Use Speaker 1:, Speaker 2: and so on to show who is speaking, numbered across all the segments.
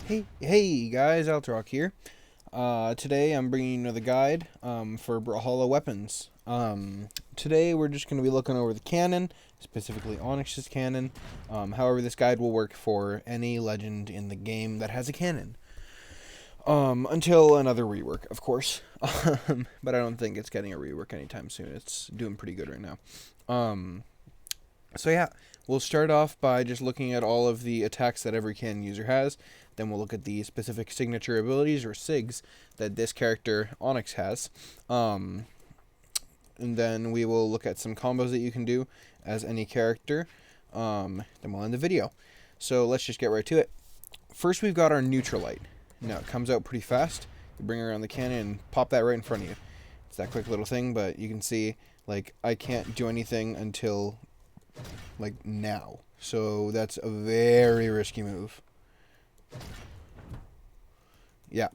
Speaker 1: Hey guys, Altrock here. Today I'm bringing you another guide for Brawlhalla weapons. Today we're just going to be looking over the cannon, specifically Onyx's cannon. However, this guide will work for any legend in the game that has a cannon. Until another rework, of course. But I don't think it's getting a rework anytime soon. It's doing pretty good right now. So yeah, we'll start off by just looking at all of the attacks that every cannon user has. Then we'll look at the specific signature abilities, or SIGs, that this character, Onyx, has. And then we will look at some combos that you can do as any character. Then we'll end the video. So let's just get right to it. First, we've got our Neutralite. Now, it comes out pretty fast. You bring it around the cannon and pop that right in front of you. It's that quick little thing, but you can see, like, I can't do anything until, like, now. So that's a very risky move. Yeah.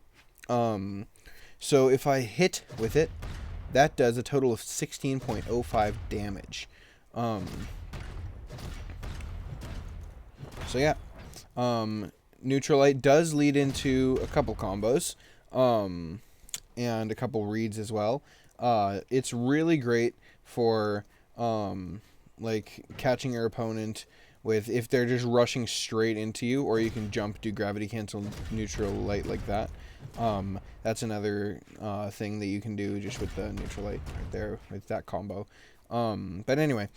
Speaker 1: So if I hit with it, that does a total of 16.05 damage. So yeah. Neutralite does lead into a couple combos. And a couple reads as well. It's really great for like catching your opponent with, if they're just rushing straight into you, or you can jump, do gravity cancel neutral light like that. That's another thing that you can do just with the Neutralite right there with that combo. But anyway,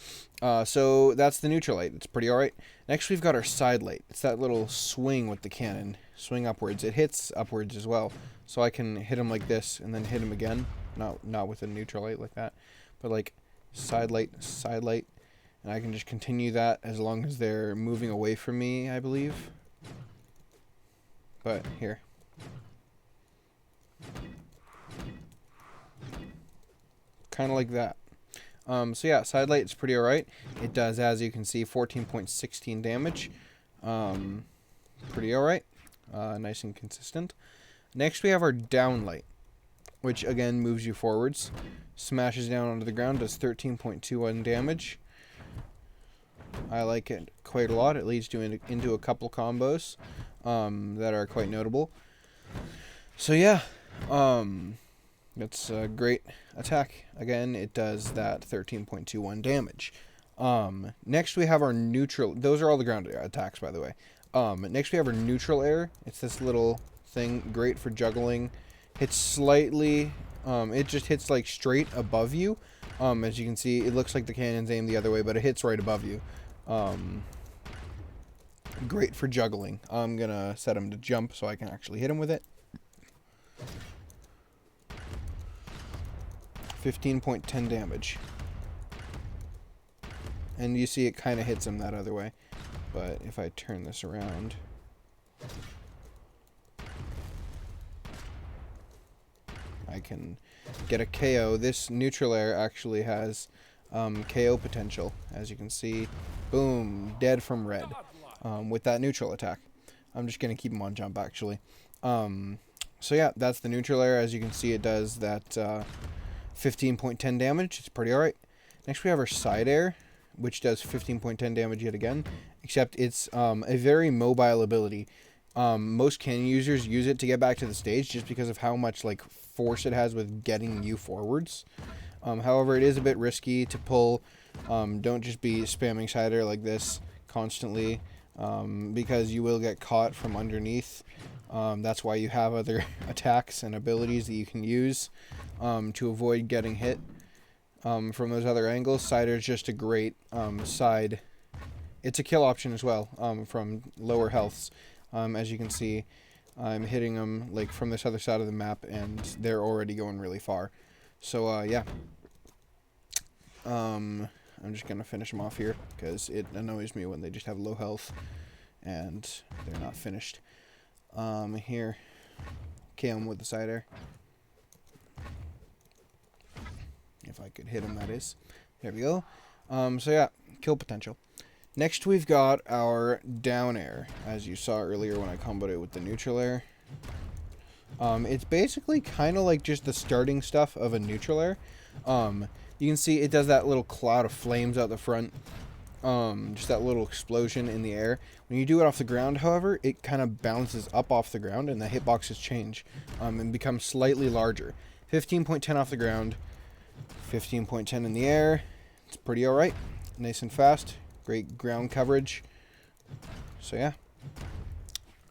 Speaker 1: so that's the Neutralite. It's pretty alright. Next we've got our Side Light. It's that little swing with the cannon. Swing upwards. It hits upwards as well. So I can hit him like this and then hit him again. Not with a Neutralite like that, but like Side Light, and I can just continue that as long as they're moving away from me, I believe. But here. Kind of like that. So yeah, Side Light is pretty alright. It does, as you can see, 14.16 damage. Pretty alright. Nice and consistent. Next we have our Down Light, which again moves you forwards. Smashes down onto the ground, does 13.21 damage. I like it quite a lot. It leads to into a couple combos that are quite notable. So yeah, that's a great attack. Again, it does that 13.21 damage. Next we have our neutral. Those are all the ground attacks, by the way. Next we have our neutral air. It's this little thing, great for juggling. Hits slightly. It just hits like straight above you. As you can see, it looks like the cannon's aimed the other way, but it hits right above you. Great for juggling. I'm gonna set him to jump so I can actually hit him with it. 15.10 damage. And you see it kind of hits him that other way. But if I turn this around, I can get a KO. This neutral air actually has KO potential, as you can see. Boom, dead from red with that neutral attack. I'm just going to keep him on jump, actually. So yeah, that's the neutral air. As you can see, it does that 15.10 damage. It's pretty alright. Next we have our side air, which does 15.10 damage yet again, except it's a very mobile ability. Most cannon users use it to get back to the stage just because of how much like force it has with getting you forwards. However, it is a bit risky to pull. Don't just be spamming side air like this constantly, because you will get caught from underneath. That's why you have other attacks and abilities that you can use to avoid getting hit from those other angles. Side air is just a great side. It's a kill option as well from lower healths. As you can see, I'm hitting them like from this other side of the map, and they're already going really far. So yeah, I'm just gonna finish them off here because it annoys me when they just have low health and they're not finished. Here, KO them with the side air. If I could hit him, that is. There we go. So yeah, kill potential. Next we've got our down air, as you saw earlier when I comboed it with the neutral air. It's basically kind of like just the starting stuff of a neutral air. You can see it does that little cloud of flames out the front. just that little explosion in the air. When you do it off the ground, however, it kind of bounces up off the ground, and the hitboxes change and become slightly larger. 15.10 off the ground, 15.10 in the air. It's pretty alright. Nice and fast. Great ground coverage. So yeah.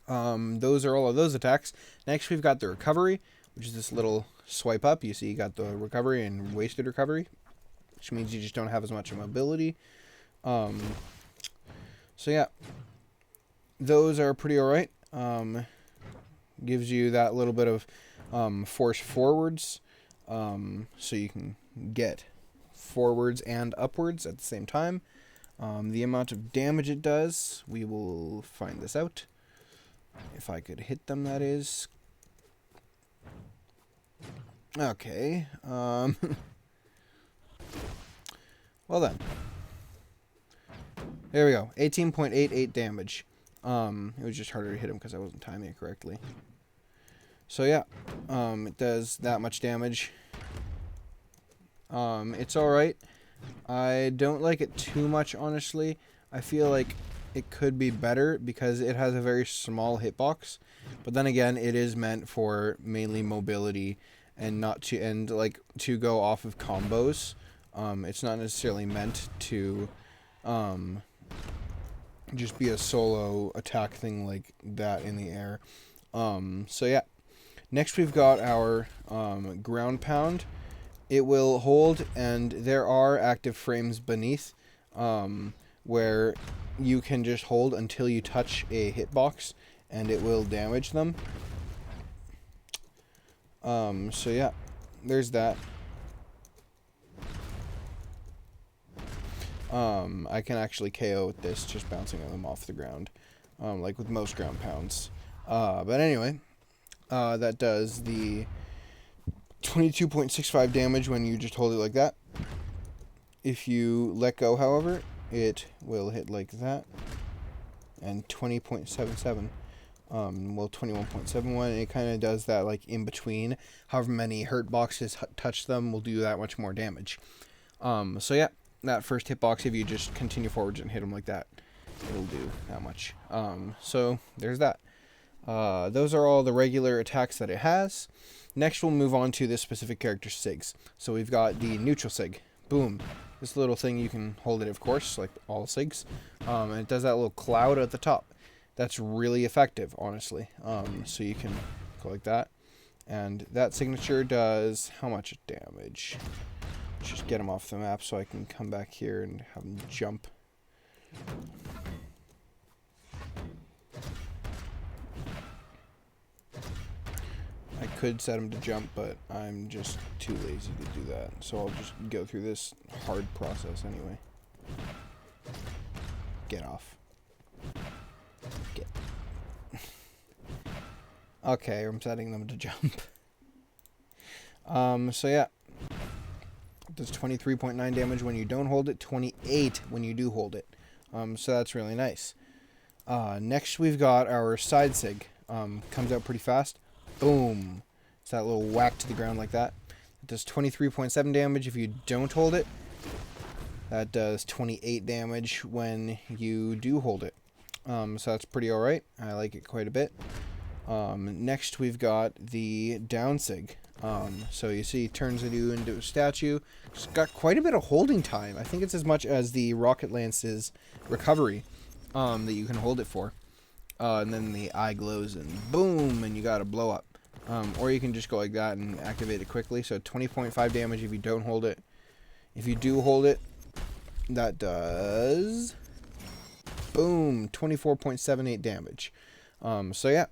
Speaker 1: Those are all of those attacks. Next we've got the recovery, which is this little swipe up. You see you got the recovery and wasted recovery, which means you just don't have as much mobility. So yeah, those are pretty alright. Gives you that little bit of force forwards, so you can get forwards and upwards at the same time. The amount of damage it does, we will find this out. If I could hit them, that is. Okay. Well then. There we go. 18.88 damage. It was just harder to hit him because I wasn't timing it correctly. So yeah, it does that much damage. It's alright. I don't like it too much, honestly. I feel like it could be better because it has a very small hitbox. But then again, it is meant for mainly mobility and not to go off of combos. It's not necessarily meant to just be a solo attack thing like that in the air. So yeah. Next we've got our ground pound. It will hold, and there are active frames beneath where you can just hold until you touch a hitbox, and it will damage them. So yeah, there's that. I can actually KO with this, just bouncing them off the ground, like with most ground pounds. But anyway, that does the 22.65 damage when you just hold it like that. If you let go, however, it will hit like that. And 20.77. Well, 21.71. It kind of does that like in between. However many hurt boxes touch them will do that much more damage. So yeah, that first hitbox, if you just continue forwards and hit them like that, it'll do that much. So there's that. Those are all the regular attacks that it has. Next, we'll move on to this specific character's SIGs. So we've got the neutral SIG. Boom. This little thing, you can hold it, of course, like all SIGs. And it does that little cloud at the top. That's really effective, honestly. So you can go like that. And that signature does how much damage? Let's just get him off the map so I can come back here and have him jump. I could set him to jump, but I'm just too lazy to do that. So I'll just go through this hard process anyway. Get off. Get. Okay, I'm setting them to jump. So yeah. It does 23.9 damage when you don't hold it, 28 when you do hold it. So that's really nice. Next we've got our side sig. Comes out pretty fast. Boom. It's that little whack to the ground like that. It does 23.7 damage if you don't hold it. That does 28 damage when you do hold it. So that's pretty alright. I like it quite a bit. Next we've got the down sig. So you see it turns you into a statue. It's got quite a bit of holding time. I think it's as much as the Rocket Lance's recovery that you can hold it for. And then the eye glows and boom, and you got to blow up. Or you can just go like that and activate it quickly. So 20.5 damage if you don't hold it. If you do hold it, that does boom, 24.78 damage. So yeah.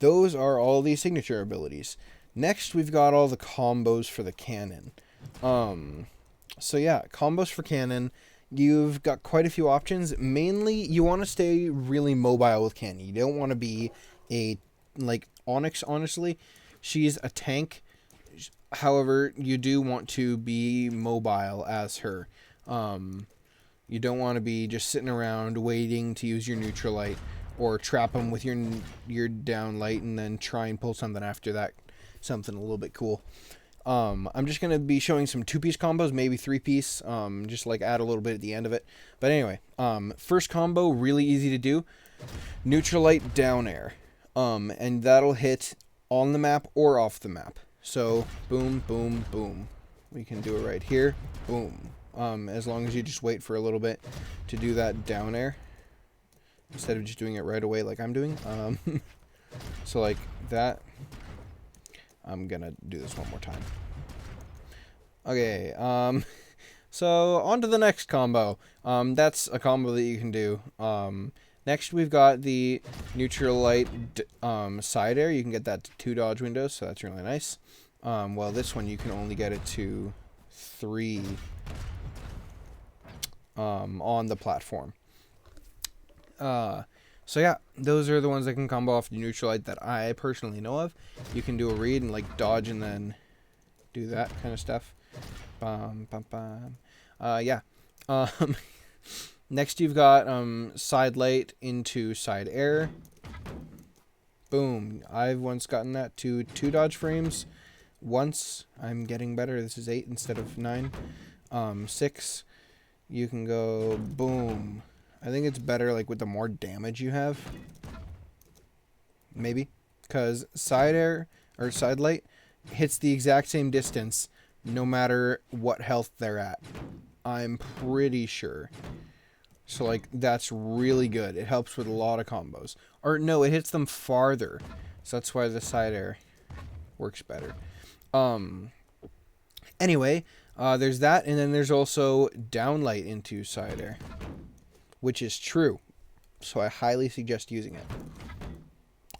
Speaker 1: Those are all the signature abilities. Next, we've got all the combos for the cannon. So yeah, combos for cannon. You've got quite a few options. Mainly, you want to stay really mobile with cannon. You don't want to be like Onyx, honestly. She's a tank. However, you do want to be mobile as her. You don't want to be just sitting around waiting to use your neutral light or trap them with your down light and then try and pull something after that. Something a little bit cool. I'm just going to be showing some 2-piece combos, maybe 3-piece, just like add a little bit at the end of it. But anyway, first combo, really easy to do. Neutral light, down air. And that'll hit on the map or off the map. So, boom, boom, boom. We can do it right here. Boom. As long as you just wait for a little bit to do that down air. Instead of just doing it right away like I'm doing. So like that. I'm gonna do this one more time. Okay, so on to the next combo. That's a combo that you can do. Next we've got the neutral light side air. You can get that to 2 dodge windows, so that's really nice. Well, this one you can only get it to 3 on the platform. So yeah, those are the ones that can combo off the neutral light that I personally know of. You can do a read and like dodge and then do that kind of stuff. Yeah. Next you've got side light into side air. Boom. I've once gotten that to 2 dodge frames. Once. I'm getting better. This is 8 instead of 9. 6. You can go boom. I think it's better like with the more damage you have. Maybe. Because side air or side light hits the exact same distance no matter what health they're at. I'm pretty sure. So like that's really good. It helps with a lot of combos. Or no, it hits them farther. So that's why the side air works better. Anyway, there's that, and then there's also downlight into side air, which is true. So I highly suggest using it.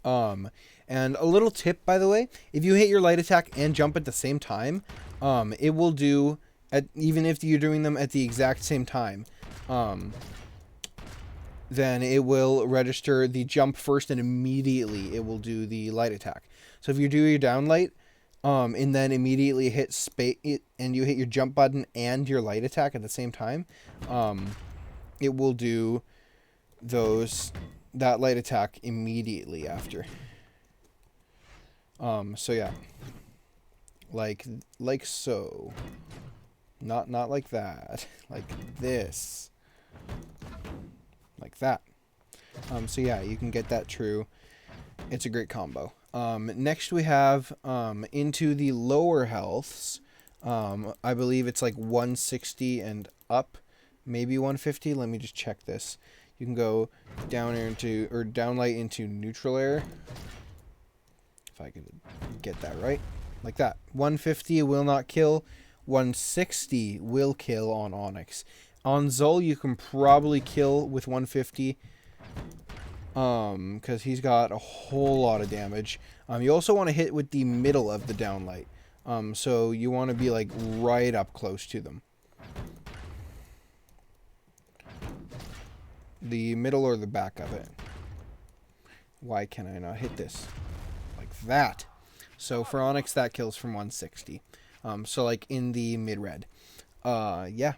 Speaker 1: And a little tip, by the way, if you hit your light attack and jump at the same time, it will do, even if you're doing them at the exact same time, then it will register the jump first and immediately it will do the light attack. So if you do your downlight, and then immediately hit space, and you hit your jump button and your light attack at the same time, it will do that light attack immediately after. So yeah, like so, not like that, like this, like that. So yeah, you can get that true. It's a great combo. Next we have into the lower healths. I believe it's like 160 and up, maybe 150. Let me just check this. You can go down air into, or downlight into neutral air. If I can get that right. Like that. 150 will not kill. 160 will kill on Onyx. On Zol, you can probably kill with 150. Because he's got a whole lot of damage. You also want to hit with the middle of the downlight. So you want to be like right up close to them. The middle or the back of it. Why can I not hit this? Like that. So for Onyx, that kills from 160. So like in the mid-red. Yeah.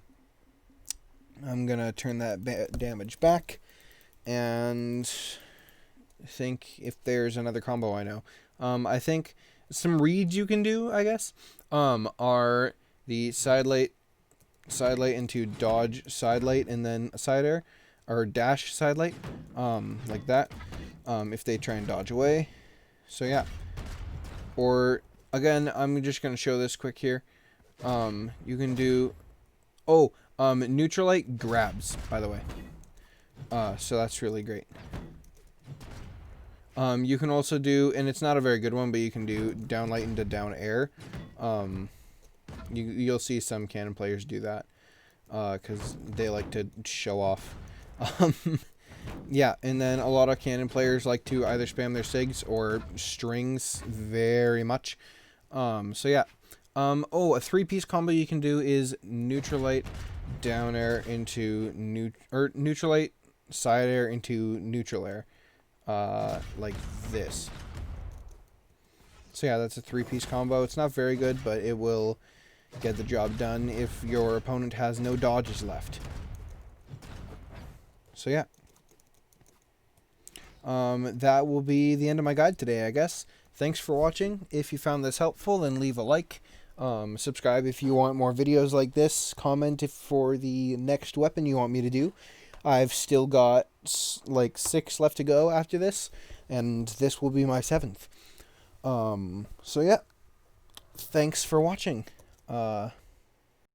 Speaker 1: I'm gonna turn that damage back. And think if there's another combo I know. I think some reads you can do, I guess, are the side light into dodge side light and then side air, or dash side light, like that, if they try and dodge away. So yeah. Or again, I'm just gonna show this quick here. You can do neutral light grabs, by the way. So that's really great. You can also do, and it's not a very good one, but you can do downlight into down air. You'll see some cannon players do that, because they like to show off. Yeah, and then a lot of cannon players like to either spam their sigs or strings very much. So yeah. A 3-piece combo you can do is neutral light down air into neutral light side air into neutral air, like this. So yeah, that's a 3-piece combo. It's not very good, but it will get the job done if your opponent has no dodges left. So yeah, that will be the end of my guide today, I guess. Thanks for watching. If you found this helpful, then leave a like. Subscribe if you want more videos like this. Comment if for the next weapon you want me to do. I've still got like 6 left to go after this, and this will be my 7th. So yeah, thanks for watching.